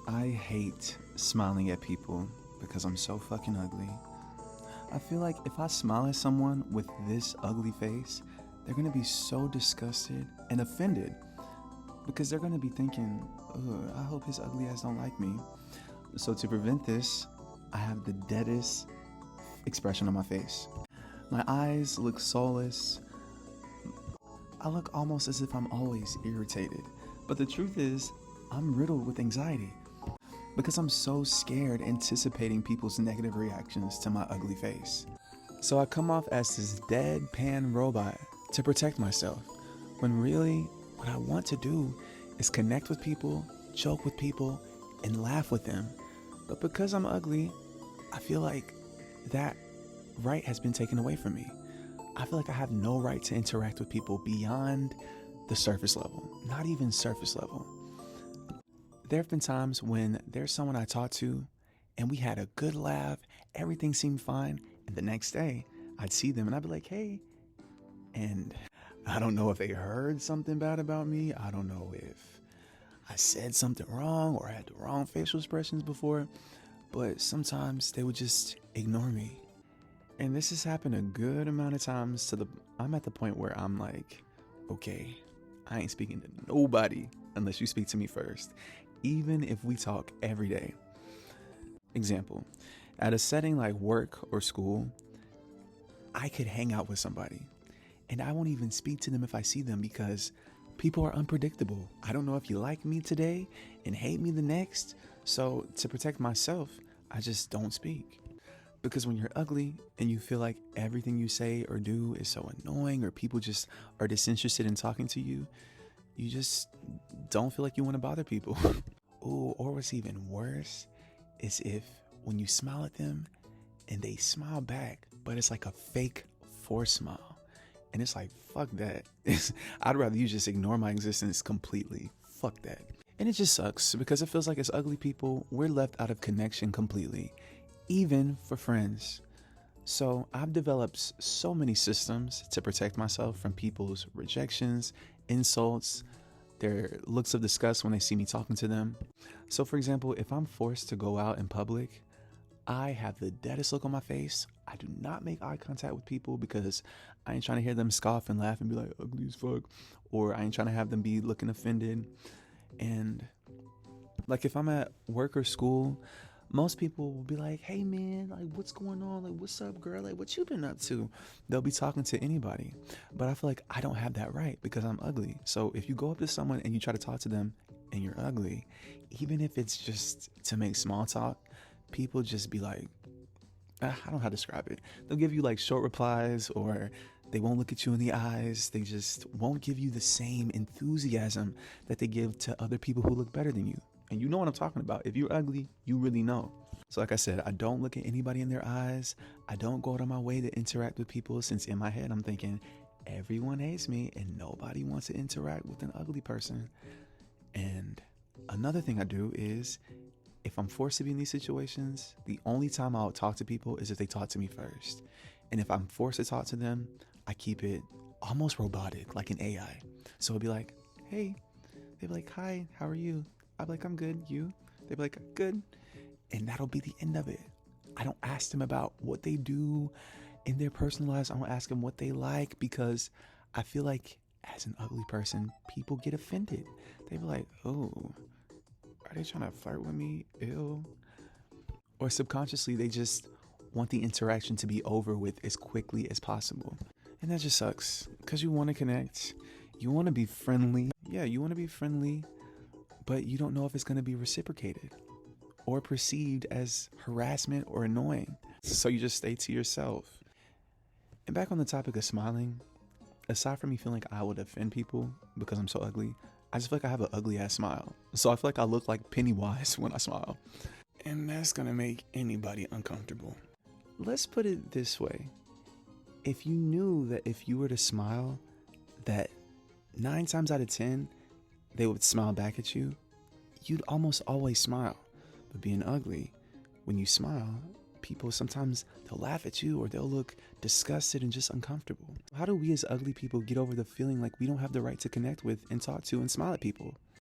I hate smiling at people because I'm so fucking ugly. I feel like if I smile at someone with this ugly face, they're gonna be so disgusted and offended because they're gonna be thinking, ugh, I hope his ugly ass don't like me. So to prevent this, I have the deadest expression on my face. My eyes look soulless. I look almost as if I'm always irritated. But the truth is, I'm riddled with anxiety because I'm so scared anticipating people's negative reactions to my ugly face. So I come off as this deadpan robot to protect myself, when really what I want to do is connect with people, joke with people, and laugh with them. But because I'm ugly, I feel like that right has been taken away from me. I feel like I have no right to interact with people beyond the surface level, not even surface level. There have been times when there's someone I talked to and we had a good laugh, everything seemed fine, and the next day I'd see them and I'd be like, hey, and I don't know if they heard something bad about me. I don't know if I said something wrong or had the wrong facial expressions before, but sometimes they would just ignore me. And this has happened a good amount of times I'm at the point where I'm like, okay, I ain't speaking to nobody unless you speak to me first, even if we talk every day. Example, at a setting like work or school, I could hang out with somebody and I won't even speak to them if I see them because people are unpredictable. I don't know if you like me today and hate me the next. So to protect myself, I just don't speak. Because when you're ugly and you feel like everything you say or do is so annoying or people just are disinterested in talking to you, you just don't feel like you want to bother people. Ooh, or what's even worse is if when you smile at them and they smile back, but it's like a fake forced smile. And it's like, fuck that. I'd rather you just ignore my existence completely. Fuck that. And it just sucks because it feels like as ugly people, we're left out of connection completely, even for friends. So I've developed so many systems to protect myself from people's rejections, insults, their looks of disgust when they see me talking to them. So for example, if I'm forced to go out in public, I have the deadest look on my face. I do not make eye contact with people because I ain't trying to hear them scoff and laugh and be like, ugly as fuck. Or I ain't trying to have them be looking offended. And like if I'm at work or school, most people will be like, hey man, like what's going on? Like what's up girl? Like what you been up to? They'll be talking to anybody. But I feel like I don't have that right because I'm ugly. So if you go up to someone and you try to talk to them and you're ugly, even if it's just to make small talk, people just be like, I don't know how to describe it. They'll give you like short replies or they won't look at you in the eyes. They just won't give you the same enthusiasm that they give to other people who look better than you. And you know what I'm talking about. If you're ugly, you really know. So like I said, I don't look at anybody in their eyes. I don't go out of my way to interact with people since in my head I'm thinking everyone hates me and nobody wants to interact with an ugly person. And another thing I do is if I'm forced to be in these situations, the only time I'll talk to people is if they talk to me first. And if I'm forced to talk to them, I keep it almost robotic, like an AI. So it'll be like, hey, they'll be like, hi, how are you? I'll be like, I'm good, you? They'll be like, good. And that'll be the end of it. I don't ask them about what they do in their personal lives. I don't ask them what they like because I feel like as an ugly person, people get offended. They be like, oh, are they trying to flirt with me? Ew. Or subconsciously, they just want the interaction to be over with as quickly as possible. And that just sucks because you want to connect. You want to be friendly. Yeah, you want to be friendly, but you don't know if it's going to be reciprocated or perceived as harassment or annoying. So you just stay to yourself. And back on the topic of smiling, aside from me feeling like I would offend people because I'm so ugly, I just feel like I have an ugly ass smile. So I feel like I look like Pennywise when I smile. And that's gonna make anybody uncomfortable. Let's put it this way. If you knew that if you were to smile, that 9 times out of 10, they would smile back at you, you'd almost always smile. But being ugly, when you smile, people sometimes they'll laugh at you or they'll look disgusted and just uncomfortable. How do we as ugly people get over the feeling like we don't have the right to connect with and talk to and smile at people?